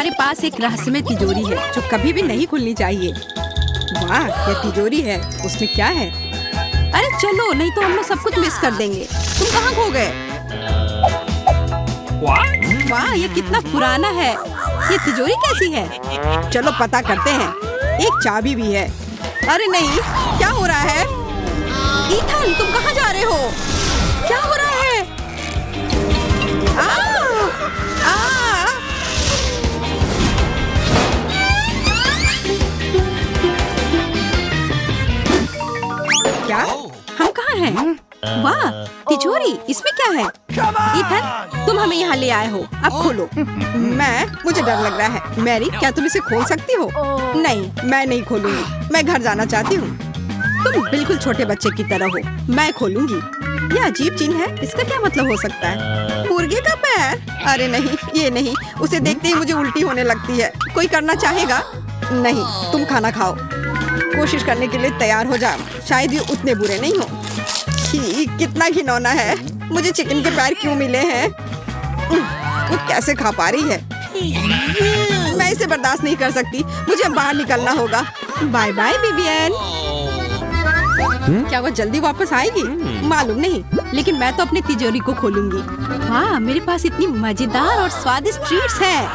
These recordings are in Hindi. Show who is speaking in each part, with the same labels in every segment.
Speaker 1: हमारे पास एक रहस्यमय तिजोरी है जो कभी भी नहीं खुलनी चाहिए। वाह, ये तिजोरी है, उसमें क्या है? अरे चलो, नहीं तो हम लोग सब कुछ मिस कर देंगे। तुम कहाँ खो गए? वाह, ये कितना पुराना है। ये तिजोरी कैसी है? चलो पता करते हैं। एक चाबी भी है। अरे नहीं, क्या हो रहा है? ईथन, तुम कहाँ जा रहे हो? क्या हो रहा है? क्या? हम कहाँ हैं? वाह, तिजोरी, इसमें क्या है? ईथन, तुम हमें यहाँ ले आए हो, अब खोलो। मुझे डर लग रहा है। मैरी, क्या तुम इसे खोल सकती हो? नहीं, मैं नहीं खोलूंगी। मैं घर जाना चाहती हूँ। तुम बिल्कुल छोटे बच्चे की तरह हो। मैं खोलूंगी। यह अजीब चिन्ह है, इसका क्या मतलब हो सकता है? मुर्गे का पैर? अरे नहीं, ये नहीं। उसे देखते ही मुझे उल्टी होने लगती है। कोई करना चाहेगा? नहीं, तुम खाना खाओ। कोशिश करने के लिए तैयार हो जा। शायद ये उतने बुरे नहीं हो। कितना घिनौना है। मुझे चिकन के पैर क्यों मिले हैं? वो कैसे खा पा रही है? मैं इसे बर्दाश्त नहीं कर सकती। मुझे बाहर निकलना होगा। Bye bye Vivian. क्या वो जल्दी वापस आएगी? मालूम नहीं, लेकिन मैं तो अपनी तिजोरी को खोलूंगी। हाँ, मेरे पास इतनी मजेदार और स्वादिष्ट ट्रीट्स हैं।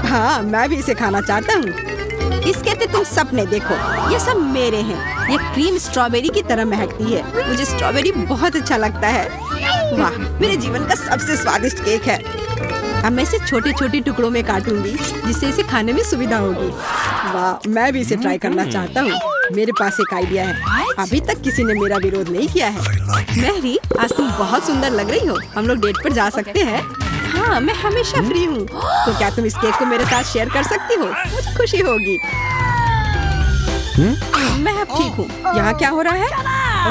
Speaker 1: हाँ, मैं भी इसे खाना चाहता हूँ। इसके ते तुम सपने देखो, ये सब मेरे हैं। ये क्रीम स्ट्रॉबेरी की तरह महकती है। मुझे स्ट्रॉबेरी बहुत अच्छा लगता है। वाह, मेरे जीवन का सबसे स्वादिष्ट केक है। अब मैं इसे छोटे छोटे टुकड़ों में काटूंगी, जिससे इसे खाने में सुविधा होगी। वाह, मैं भी इसे ट्राई करना चाहता हूँ। मेरे पास एक आइडिया है। अभी तक किसी ने मेरा विरोध नहीं किया है। मैरी, आज तुम बहुत सुंदर लग रही हो। हम लोग डेट पर जा सकते हैं? हाँ, मैं हमेशा फ्री हूँ। तो क्या तुम इस केक को मेरे साथ शेयर कर सकती हो? मुझे खुशी होगी। मैं अब ठीक हूँ। यहाँ क्या हो रहा है?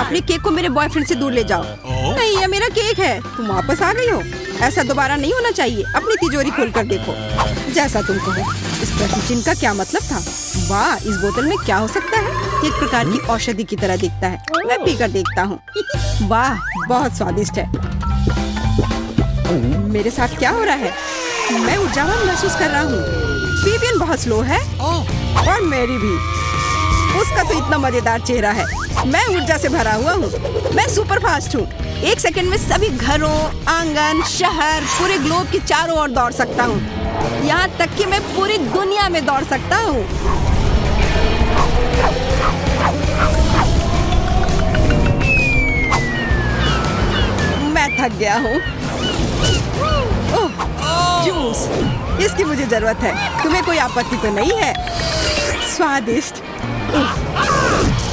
Speaker 1: अपने केक को मेरे बॉयफ्रेंड से दूर ले जाओ। नहीं, ये मेरा केक है। तुम वापस आ गई हो। ऐसा दोबारा नहीं होना चाहिए। अपनी तिजोरी खोल कर देखो। जैसा तुम कहो। इस प्रश्न चिन्ह का क्या मतलब था? वाह, इस बोतल में क्या हो सकता है? एक प्रकार की औषधि की तरह दिखता है। मैं पी कर देखता हूँ। वाह, बहुत स्वादिष्ट है। मेरे साथ क्या हो रहा है? मैं ऊर्जावान महसूस कर रहा हूँ। विवियन बहुत स्लो है और मेरी भी। उसका तो इतना मजेदार चेहरा है। मैं ऊर्जा से भरा हुआ हूँ। मैं सुपर फास्ट हूँ। एक सेकंड में सभी घरों, आंगन, शहर, पूरे ग्लोब के चारों ओर दौड़ सकता हूँ। यहाँ तक कि मैं पूरी दुनिया में दौड़ सकता हूँ। मैं थक गया हूँ। ओह, जूस, इसकी मुझे जरूरत है। तुम्हें कोई आपत्ति तो नहीं है? स्वादिष्ट।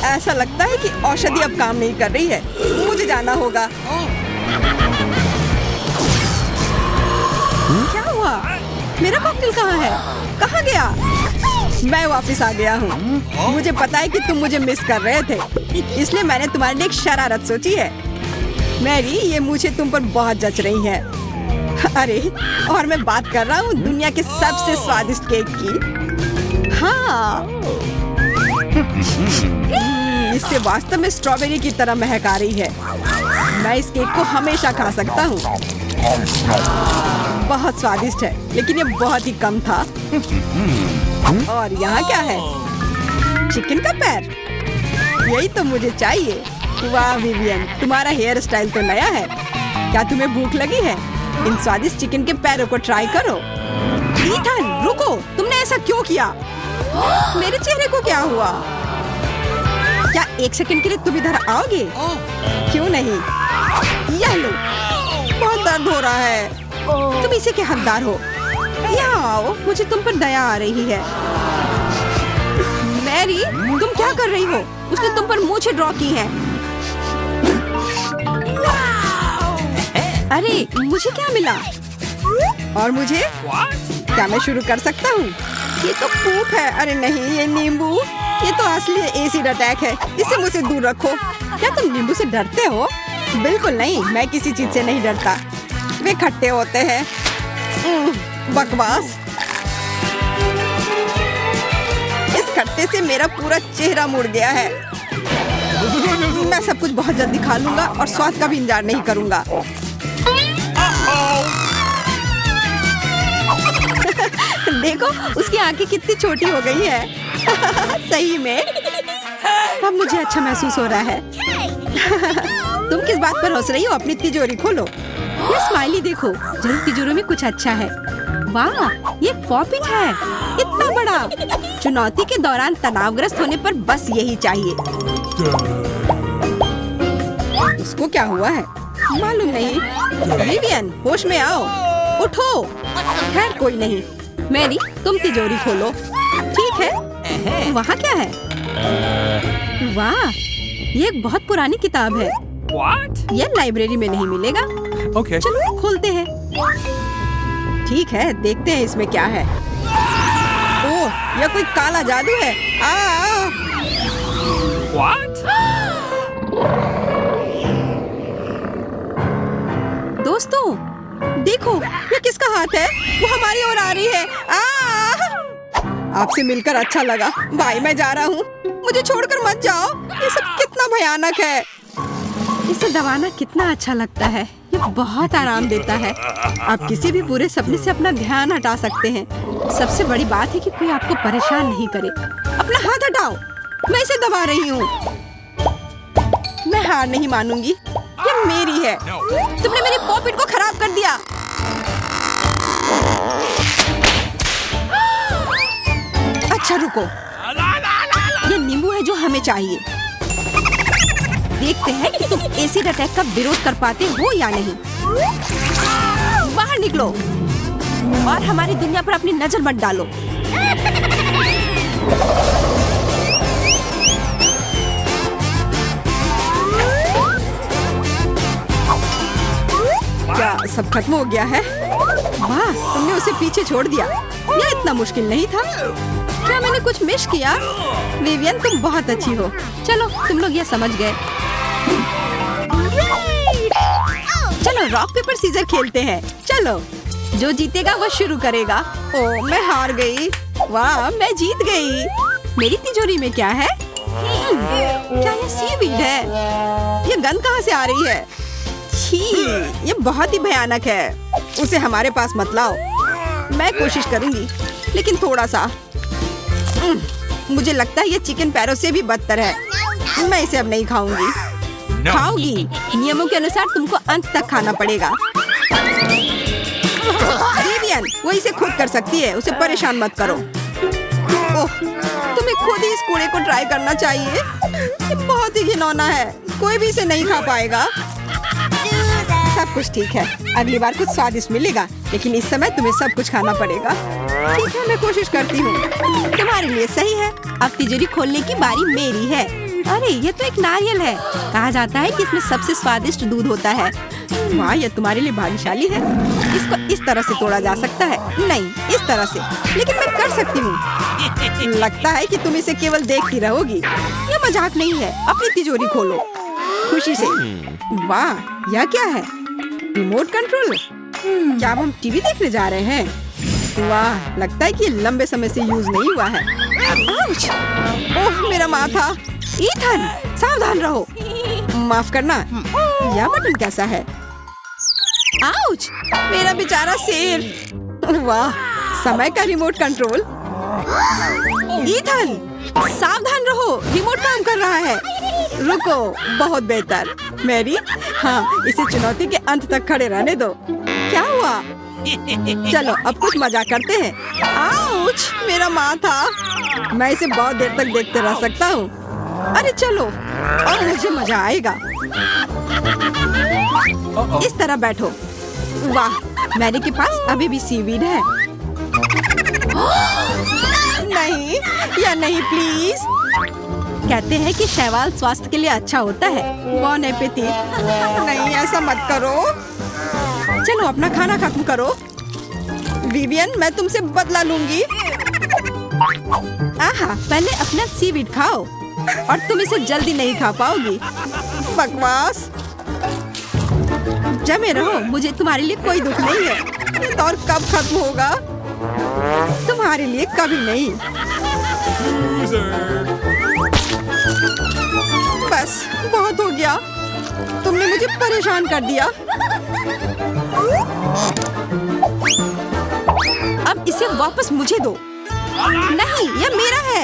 Speaker 1: ऐसा लगता है कि औषधि अब काम नहीं कर रही है। मुझे जाना होगा। क्या हुआ? मेरा कॉकटेल कहाँ है? कहाँ गया? मैं वापस आ गया हूँ। मुझे पता है कि तुम मुझे मिस कर रहे थे, इसलिए मैंने तुम्हारे लिए एक शरारत सोची है। मैरी, ये मुझे तुम पर बहुत जच रही है। अरे, और मैं बात कर रहा हूँ दुनिया के सबसे स्वादिष्ट केक की। हाँ, इससे वास्तव में स्ट्रॉबेरी की तरह महक आ रही है। मैं इस केक को हमेशा खा सकता हूँ। बहुत स्वादिष्ट है, लेकिन ये बहुत ही कम था। और यहाँ क्या है? चिकन का पैर। यही तो मुझे चाहिए। वाह विवियन, तुम्हारा हेयर स्टाइल तो नया है। क्या तुम्हें भूख लगी है? इन स्वादिष्ट चिकन के पैरों को ट्राई करो। ईथन, रुको, तुमने ऐसा क्यों किया? मेरे चेहरे को क्या हुआ? क्या एक सेकंड के लिए तुम इधर आओगे? क्यों नहीं? यह लो, बहुत दर्द हो रहा है। तुम इसे के हकदार हो। यहाँ आओ, मुझे तुम पर दया आ रही है। मैरी, तुम क्या कर रही हो? उसने तुम पर मूंछें ड्रॉ की हैं। अरे, मुझे क्या मिला? और मुझे? क्या मैं शुरू कर सकता हूँ? ये तो पूप है। अरे नहीं, ये नींबू। ये तो असली एसिड अटैक है। इसे मुझसे दूर रखो। क्या तुम नींबू से डरते हो? बिल्कुल नहीं, मैं किसी चीज से नहीं डरता। वे खट्टे होते हैं। बकवास। इस खट्टे से मेरा पूरा चेहरा मुड़ गया है। मैं सब कुछ बहुत जल्दी खा लूंगा और स्वाद का भी इंतजार नहीं करूंगा। देखो उसकी आंखें कितनी छोटी हो गई है। सही में अब मुझे अच्छा महसूस हो रहा है। तुम किस बात पर हंस रही हो? अपनी तिजोरी खोलो। ये स्माइली देखो, जरूर तिजोरी में कुछ अच्छा है। वाह, ये पॉपिट है, इतना बड़ा। चुनौती के दौरान तनावग्रस्त होने पर बस यही चाहिए। उसको क्या हुआ है मालूम नहीं। विवियन, होश में आओ, उठो। खैर कोई नहीं। मैरी, तुम तिजोरी खोलो। ठीक है। वहाँ क्या है? वाह, ये एक बहुत पुरानी किताब है।
Speaker 2: What?
Speaker 1: ये लाइब्रेरी में नहीं मिलेगा।
Speaker 2: Okay.
Speaker 1: चलो खोलते हैं। ठीक है, देखते हैं इसमें क्या है। ओह, यह कोई काला जादू है।
Speaker 2: What?
Speaker 1: दोस्तों देखो, ये किसका हाथ है? वो हमारी ओर आ रही है। आपसे मिलकर अच्छा लगा। भाई, मैं जा रहा हूँ। मुझे छोड़कर मत जाओ। ये सब कितना भयानक है। इसे दबाना कितना अच्छा लगता है। ये बहुत आराम देता है। आप किसी भी बुरे सपने से अपना ध्यान हटा सकते हैं। सबसे बड़ी बात है कि कोई आपको परेशान नहीं करे। अपना हाथ हटाओ, मैं इसे दबा रही हूँ। मैं हार नहीं मानूंगी। ये मेरी है। तुमने मेरी पॉपिट को खराब कर दिया। अच्छा रुको, ये नींबू है जो हमें चाहिए। देखते हैं कि तुम एसिड अटैक का विरोध कर पाते हो या नहीं। बाहर निकलो और हमारी दुनिया पर अपनी नजर मत डालो। क्या सब खत्म हो गया है? वाह, तुमने उसे पीछे छोड़ दिया। यह इतना मुश्किल नहीं था। क्या मैंने कुछ मिस किया? विवियन, तुम बहुत अच्छी हो। चलो, तुम लोग यह समझ गए। चलो रॉक पेपर सीजर खेलते हैं। चलो, जो जीतेगा वो शुरू करेगा। ओह, मैं हार गई। वाह, मैं जीत गई। मेरी तिजोरी में क्या है? क्या ये सीवीड है? ये गंध कहाँ से आ रही है? छी, ये बहुत ही भयानक है। उसे हमारे पास मत लाओ। मैं कोशिश करूंगी, लेकिन थोड़ा सा। मुझे लगता है ये चिकन पैरों से भी बदतर है। मैं इसे अब नहीं खाऊंगी। खाओगी? नियमों के अनुसार तुमको अंत तक खाना पड़ेगा। विवियन, वो इसे खुद कर सकती है। उसे परेशान मत करो। ओह, तुम्हें खुद ही इस कूड़े को ट्राई करना चाहिए। ये बहुत ही घिनौना है। कोई भी इसे नहीं खा पाएगा। सब कुछ ठीक है। अगली बार कुछ स्वादिष्ट मिलेगा, लेकिन इस समय तुम्हें सब कुछ खाना पड़ेगा। ठीक है, मैं कोशिश करती हूँ। तुम्हारे लिए सही है। अब तिजोरी खोलने की बारी मेरी है। अरे, ये तो एक नारियल है। कहा जाता है कि इसमें सबसे स्वादिष्ट दूध होता है। वाह, ये तुम्हारे लिए भाग्यशाली है। इसको इस तरह से तोड़ा जा सकता है। नहीं, इस तरह से। लेकिन मैं कर सकती हूँ। लगता है कि तुम इसे केवल देखती रहोगी। ये मजाक नहीं है। अपनी तिजोरी खोलो खुशी से। वाह, यह क्या है? Remote control. क्या हम टीवी देखने जा रहे हैं? वाह, लगता है कि लंबे समय से यूज नहीं हुआ है। आउच! ओह, मेरा माथा। ईथन, सावधान रहो। माफ करना। यह बटन कैसा है? आउच! मेरा बेचारा सिर। वाह, समय का रिमोट कंट्रोल। ईथन, सावधान रहो, रिमोट काम कर रहा है। रुको, बहुत बेहतर। मैरी, हाँ, इसे चुनौती के अंत तक खड़े रहने दो। क्या हुआ? चलो, अब कुछ मजा करते हैं। आउच! मेरा माथा। मैं इसे बहुत देर तक देखते रह सकता हूँ। अरे चलो, और मुझे मजा आएगा। इस तरह बैठो। वाह, मैरी के पास अभी भी सीवीड है। नहीं, या नहीं प्लीज। कहते हैं कि शैवाल स्वास्थ्य के लिए अच्छा होता है। बॉन एपेटिट। नहीं, ऐसा मत करो। चलो, अपना खाना खत्म करो। विवियन, मैं तुमसे बदला लूंगी। आहा, पहले अपना सीवीड खाओ और तुम इसे जल्दी नहीं खा पाओगी। बकवास। जमे रहो, मुझे तुम्हारे लिए कोई दुख नहीं है। ये दौर कब खत्म होगा? तुम्हारे लिए कभी नहीं। बस, बहुत हो गया। तुमने मुझे परेशान कर दिया। अब इसे वापस मुझे दो। नहीं, यह मेरा है।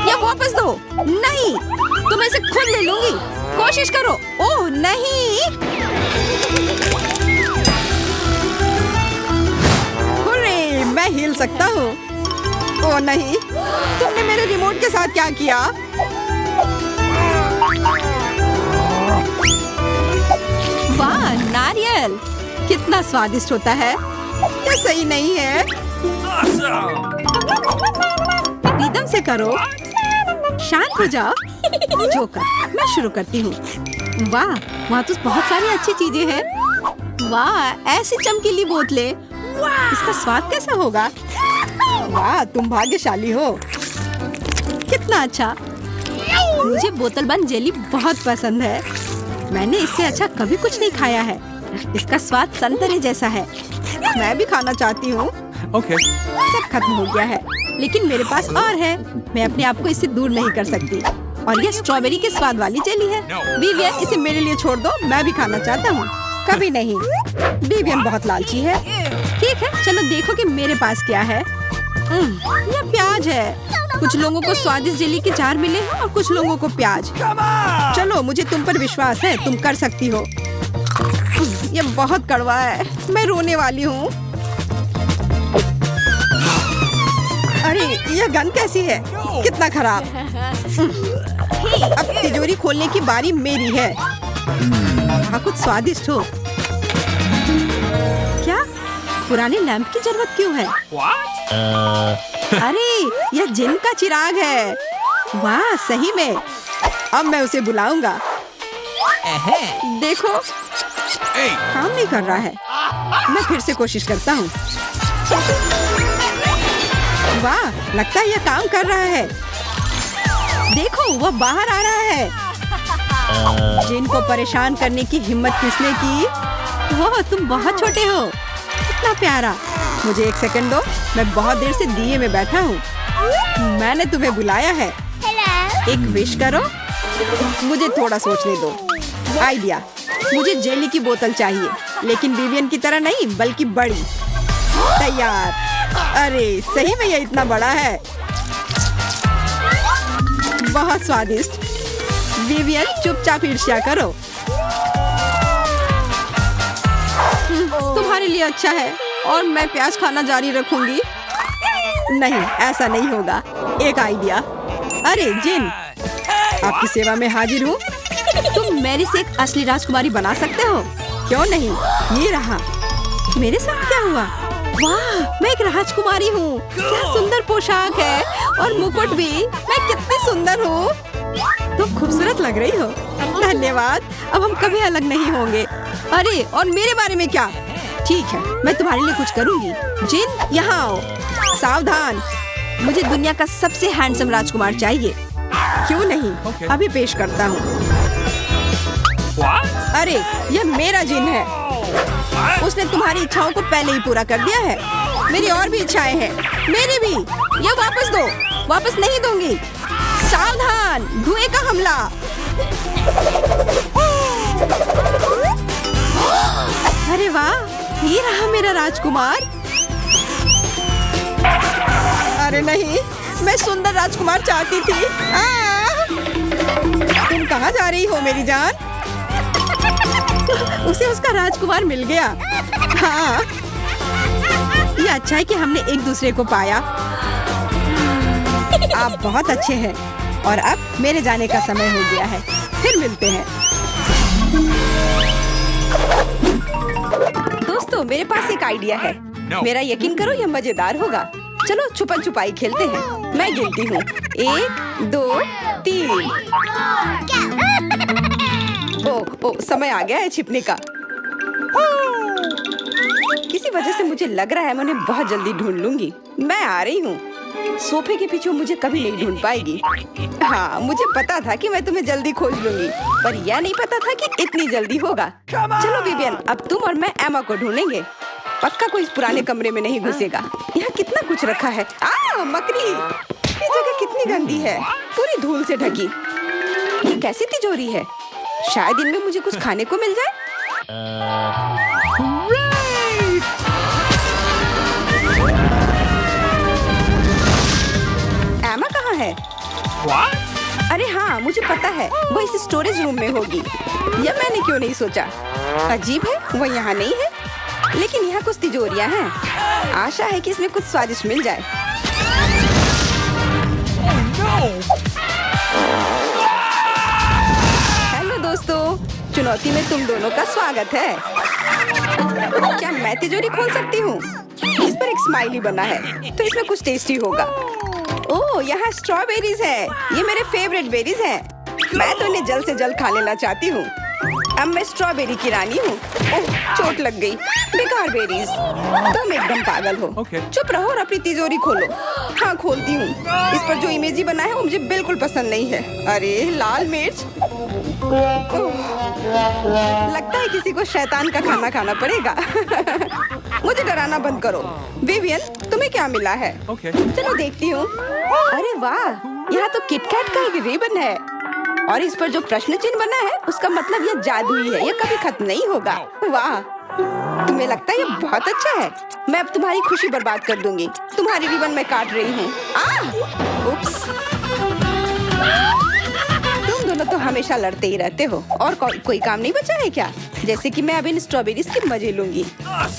Speaker 1: यह वापस दो। नहीं, तो मैं इसे खुद ले लूंगी। कोशिश करो। ओह नहीं। हुर्रे, मैं हिल सकता हूँ। ओह नहीं, तुमने मेरे रिमोट के साथ क्या किया? वाह, नारियल कितना स्वादिष्ट होता है। यह सही नहीं है। रिदम से करो। शांत हो जाओ। जोकर, मैं शुरू करती हूँ। वाह, वहाँ तो बहुत सारी अच्छी चीजें हैं। वाह, ऐसी चमकीली बोतलें। इसका स्वाद कैसा होगा? वाह, तुम भाग्यशाली हो। कितना अच्छा। मुझे बोतल बंद जेली बहुत पसंद है। मैंने इससे अच्छा कभी कुछ नहीं खाया है। इसका स्वाद संतरे जैसा है। मैं भी खाना चाहती हूँ।
Speaker 2: Okay.
Speaker 1: सब खत्म हो गया है, लेकिन मेरे पास और है। मैं अपने आप को इससे दूर नहीं कर सकती। और ये स्ट्रॉबेरी के स्वाद वाली जेली है। विवियन, इसे मेरे लिए छोड़ दो। मैं भी खाना चाहता हूँ। कभी नहीं। विवियन बहुत लालची है। ठीक है, चलो देखो कि मेरे पास क्या है। यह प्याज है। कुछ लोगों को स्वादिष्ट जेली के जार मिले हैं और कुछ लोगों को प्याज। चलो, मुझे तुम पर विश्वास है। तुम कर सकती हो। यह बहुत कड़वा है। मैं रोने वाली हूँ। अरे, यह गंध कैसी है? कितना खराब। अब तिजोरी खोलने की बारी मेरी है। हाँ, कुछ स्वादिष्ट हो। क्या पुराने लैंप की जरूरत क्यों है? अरे, यह जिन का चिराग है। वाह, सही में। अब मैं उसे बुलाऊंगा। देखो, काम नहीं कर रहा है। मैं फिर से कोशिश करता हूँ। वाह, लगता है यह काम कर रहा है। देखो, वह बाहर आ रहा है। जिनको परेशान करने की हिम्मत किसने की? वाह, तुम बहुत छोटे हो। कितना प्यारा। मुझे 1 सेकंड दो। मैं बहुत देर से दिए में बैठा हूँ। मैंने तुम्हें बुलाया है। एक विश करो। मुझे थोड़ा सोचने दो। आइडिया। मुझे जेली की बोतल चाहिए, लेकिन विवियन की तरह नहीं, बल्कि बड़ी। तैयार। अरे, सही में यह इतना बड़ा है। बहुत स्वादिष्ट। विवियन, चुपचाप ईर्ष्या करो। तुम्हारे लिए अच्छा है और मैं प्याज खाना जारी रखूंगी। नहीं, ऐसा नहीं होगा। एक आइडिया। अरे जिन, आपकी सेवा में हाजिर हूँ। तुम मेरी से एक असली राजकुमारी बना सकते हो। क्यों नहीं? ये रहा। मेरे साथ क्या हुआ? वाह, मैं एक राजकुमारी हूँ। क्या सुंदर पोशाक है और मुकुट भी। मैं कितनी सुंदर हूँ। तुम खूबसूरत लग रही हो। धन्यवाद। अब हम कभी अलग नहीं होंगे। अरे, और मेरे बारे में क्या? ठीक है, मैं तुम्हारे लिए कुछ करूँगी। जिन, यहाँ आओ। सावधान, मुझे दुनिया का सबसे हैंडसम राजकुमार चाहिए। क्यों नहीं? अभी पेश करता हूँ। अरे, यह मेरा जिन है। उसने तुम्हारी इच्छाओं को पहले ही पूरा कर दिया है। मेरी और भी इच्छाएं हैं। मेरी भी। यह वापस दो। वापस नहीं दूंगी। सावधान, धुएं का हमला। अरे वाह, ये रहा मेरा राजकुमार। अरे नहीं, मैं सुंदर राजकुमार चाहती थी। तुम कहाँ जा रही हो मेरी जान? उसे उसका राजकुमार मिल गया। हाँ, ये अच्छा है कि हमने एक दूसरे को पाया। आप बहुत अच्छे हैं और अब मेरे जाने का समय हो गया है। फिर मिलते हैं। दोस्तों, मेरे पास एक आइडिया है। मेरा यकीन करो, यह मजेदार होगा। चलो छुपन छुपाई खेलते हैं। मैं गिनती हूँ। 1, 2, 3। ओ, समय आ गया है छिपने का। किसी वजह से मुझे लग रहा है मैं उन्हें बहुत जल्दी ढूंढ लूंगी। मैं आ रही हूँ। सोफे के पीछे मुझे कभी नहीं ढूंढ पाएगी। हाँ, मुझे पता था कि मैं तुम्हें जल्दी खोज लूंगी, पर यह नहीं पता था कि इतनी जल्दी होगा। चलो विवियन, अब तुम और मैं एमा को ढूंढेंगे। पक्का कोई इस पुराने कमरे में नहीं घुसेगा। यहाँ कितना कुछ रखा है। मकड़ी! ये जगह कितनी गंदी है, पूरी धूल से ढकी। ये कैसी तिजोरी है? शायद इनमें मुझे कुछ खाने को मिल जाए। अरे हाँ, मुझे पता है, वो इस स्टोरेज रूम में होगी। यह मैंने क्यों नहीं सोचा। अजीब है, वो यहाँ नहीं है, लेकिन यहाँ कुछ तिजोरियाँ हैं। आशा है कि इसमें कुछ स्वादिष्ट मिल जाए। हेलो दोस्तों, चुनौती में तुम दोनों का स्वागत है। क्या मैं तिजोरी खोल सकती हूँ? इस पर एक स्माइली बना है, तो इसमें कुछ टेस्टी होगा। ओह, यहाँ स्ट्रॉबेरीज है। ये मेरे फेवरेट बेरीज हैं। मैं तो इन्हें जल्द से जल्द खा लेना चाहती हूँ। अब मैं स्ट्रॉबेरी की रानी हूँ। ओह, चोट लग गई। बेकार बेरीज। तुम एकदम पागल हो। चुप रहो और अपनी तिजोरी खोलो। हाँ, खोलती हूँ। इस पर जो इमेज बना है वो मुझे बिल्कुल पसंद नहीं है। अरे लाल मिर्च। लगता है किसी को शैतान का खाना खाना पड़ेगा। मुझे डराना बंद करो। विवियन, तुम्हें क्या मिला है? चलो देखती हूँ। अरे वाह, यहाँ तो किटकैट का एक रिबन है और इस पर जो प्रश्न चिन्ह बना है उसका मतलब यह जादुई है। यह कभी खत्म नहीं होगा। वाह, तुम्हें लगता है यह बहुत अच्छा है? मैं अब तुम्हारी खुशी बर्बाद कर दूंगी। तुम्हारी रिबन मैं काट रही हूँ। उप्स। तुम दोनों तो हमेशा लड़ते ही रहते हो और कोई काम नहीं बचा है क्या? जैसे कि मैं अब इन स्ट्रॉबेरीज के मजे लूंगी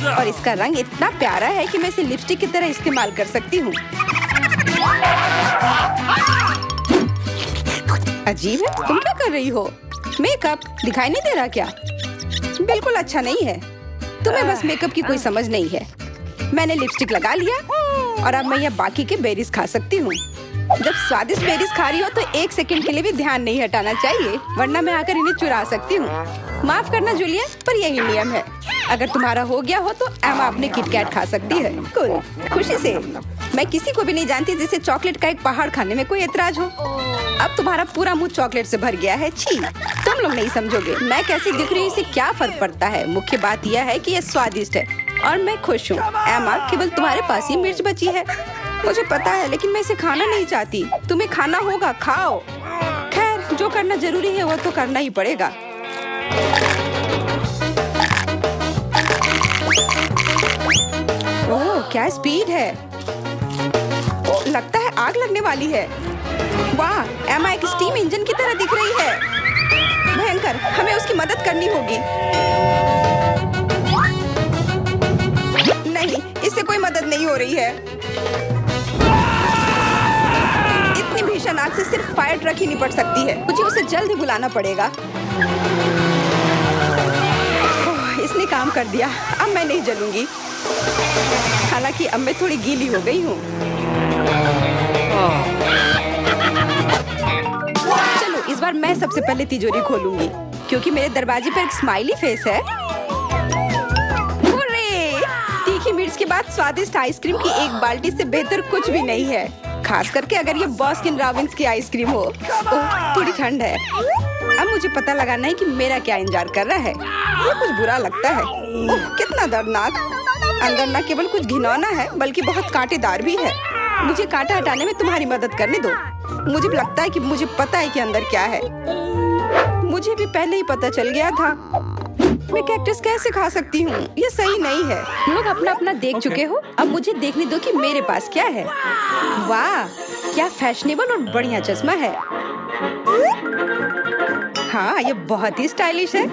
Speaker 1: और इसका रंग इतना प्यारा है कि मैं इसे लिपस्टिक की तरह इस्तेमाल कर सकती हूँ। अजीब है, तुम क्या कर रही हो? मेकअप दिखाई नहीं दे रहा क्या? बिल्कुल अच्छा नहीं है। तुम्हें बस मेकअप की कोई समझ नहीं है। मैंने लिपस्टिक लगा लिया और अब मैं यह बाकी के बेरीज खा सकती हूँ। जब स्वादिष्ट बेरीज खा रही हो तो 1 सेकंड के लिए भी ध्यान नहीं हटाना चाहिए, वरना मैं आकर इन्हें चुरा सकती हूँ। माफ करना जूलिया, पर यही नियम है। अगर तुम्हारा हो गया हो तो एमा अपने किटकैट खा सकती है। कुल खुशी से। मैं किसी को भी नहीं जानती जिसे चॉकलेट का एक पहाड़ खाने में कोई एतराज हो। अब तुम्हारा पूरा मुंह चॉकलेट से भर गया है। छी, तुम लोग नहीं समझोगे मैं कैसी दिख रही हूँ, इससे क्या फर्क पड़ता है। मुख्य बात यह है कि यह स्वादिष्ट है और मैं खुश हूँ। एमा, केवल तुम्हारे पास ही मिर्च बची है। मुझे पता है, लेकिन मैं इसे खाना नहीं चाहती। तुम्हें खाना होगा, खाओ। खैर, जो करना जरूरी है वो तो करना ही पड़ेगा। ओह, क्या स्पीड है। लगता है आग लगने वाली है। वाह, एमा एक स्टीम इंजन की तरह दिख रही है। भयंकर, हमें उसकी मदद करनी होगी। नहीं, इससे कोई मदद नहीं हो रही है। इतनी भीषण आग से सिर्फ फायर ट्रक ही निपट सकती है। मुझे उसे जल्द ही बुलाना पड़ेगा। इसने काम कर दिया। अब मैं नहीं जलूंगी। हालांकि अब मैं थोड़ी गीली हो गई हूँ। चलो, इस बार मैं सबसे पहले तिजोरी खोलूंगी, क्योंकि मेरे दरवाजे पर एक स्माइली फेस है। हुर्रे! तीखी मिर्च के बाद स्वादिष्ट आइसक्रीम की एक बाल्टी से बेहतर कुछ भी नहीं है, खास करके अगर ये बास्किन रॉबिन्स की आइसक्रीम हो। ओह, थोड़ी ठंड है। अब मुझे पता लगाना है कि मेरा क्या इंतजार कर रहा है। ये कुछ बुरा लगता है। ओह, कितना दर्दनाक। अंदर न केवल कुछ घिनौना है, बल्कि बहुत कांटेदार भी है। मुझे कांटा हटाने में तुम्हारी मदद करने दो। मुझे लगता है कि मुझे पता है कि अंदर क्या है। मुझे भी पहले ही पता चल गया था। मैं कैक्टस कैसे खा सकती हूँ? ये सही नहीं है। लोग अपना अपना देख चुके हो, अब मुझे देखने दो कि मेरे पास क्या है। वाह, क्या फैशनेबल और बढ़िया चश्मा है। हाँ, ये बहुत ही स्टाइलिश है।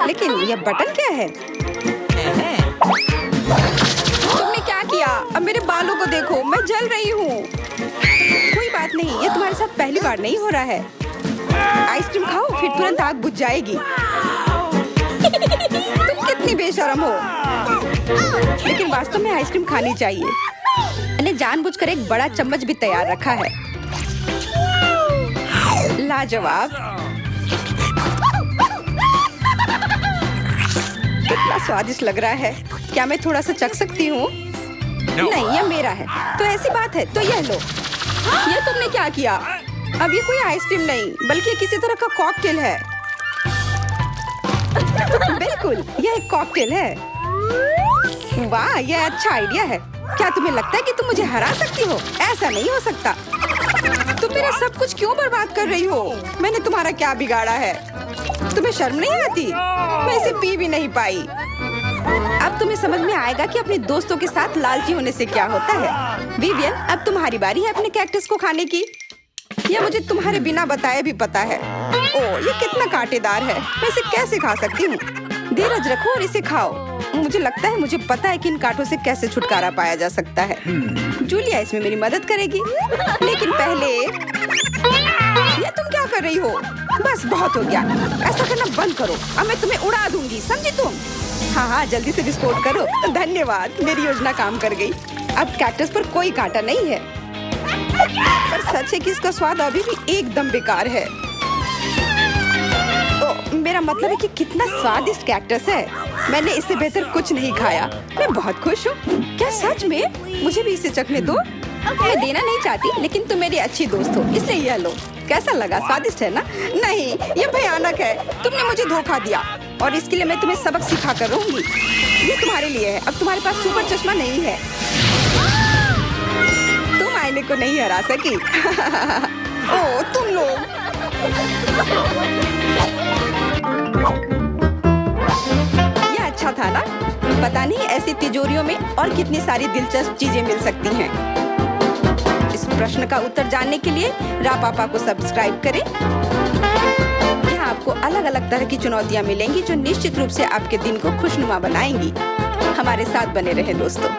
Speaker 1: लेकिन ये बटन क्या है? तुमने क्या किया? अब मेरे बालों को देखो, मैं जल रही हूँ। कोई बात नहीं, ये तुम्हारे साथ पहली बार नहीं हो रहा है। आइसक्रीम खाओ, फिर तुरंत आग बुझ जाएगी। तुम कितनी बेशर्म हो। लेकिन वास्तव में आइसक्रीम खानी चाहिए। मैंने जानबूझकर एक बड़ा चम्मच भी तैयार रखा है। लाजवाब। कितना स्वादिष्ट लग रहा है। क्या मैं थोड़ा सा चख सकती हूँ? नहीं, यह मेरा है। तो ऐसी बात है तो यह लो। ये तुमने क्या किया? अब ये कोई आइसक्रीम नहीं, बल्कि किसी तरह का कॉकटेल है। बिल्कुल, यह एक कॉकटेल है। वाह, यह अच्छा आइडिया है। क्या तुम्हें लगता है कि तुम मुझे हरा सकती हो? ऐसा नहीं हो सकता। तुम मेरा सब कुछ क्यों बर्बाद कर रही हो? मैंने तुम्हारा क्या बिगाड़ा है? तुम्हें शर्म नहीं आती? मैं इसे पी भी नहीं पाई। अब तुम्हें समझ में आएगा कि अपने दोस्तों के साथ लालची होने से क्या होता है। विवियन, अब तुम्हारी बारी है अपने कैक्टस को खाने की। यह मुझे तुम्हारे बिना बताए भी पता है। ओह, ये कितना कांटेदार है, मैं इसे कैसे खा सकती हूँ? धीरज रखो और इसे खाओ। मुझे लगता है मुझे पता है कि इन कांटों से कैसे छुटकारा पाया जा सकता है। जूलिया इसमें मेरी मदद करेगी, लेकिन पहले ये तुम क्या कर रही हो? बस बहुत हो गया, ऐसा करना बंद करो। अब मैं तुम्हें उड़ा दूंगी, समझी तुम? हाँ हाँ, जल्दी से विस्फोट करो। धन्यवाद, मेरी योजना काम कर गई। अब कैक्टस पर कोई कांटा नहीं है, पर सच है कि इसका स्वाद अभी भी एकदम बेकार है। मेरा मतलब है कि कितना स्वादिष्ट कैक्टस है। मैंने इससे बेहतर कुछ नहीं खाया। मैं बहुत खुश हूँ। क्या सच में? मुझे भी इसे चखने दो। मैं देना नहीं चाहती, लेकिन तुम मेरी अच्छी दोस्त हो, इसलिए यह लो। कैसा लगा? स्वादिष्ट है ना? नहीं, ये भयानक है। तुमने मुझे धोखा दिया और इसके लिए मैं तुम्हें सबक सिखा कर रहूंगी। ये तुम्हारे लिए है। अब तुम्हारे पास सुपर चश्मा नहीं है, तुम आईने को नहीं हरा सकी। ओह, तुम लोग। यह अच्छा था ना? पता नहीं ऐसी तिजोरियों में और कितनी सारी दिलचस्प चीजें मिल सकती हैं। इस प्रश्न का उत्तर जानने के लिए रापापा को सब्सक्राइब करें। यहाँ आपको अलग अलग तरह की चुनौतियाँ मिलेंगी जो निश्चित रूप से आपके दिन को खुशनुमा बनाएंगी। हमारे साथ बने रहें दोस्तों।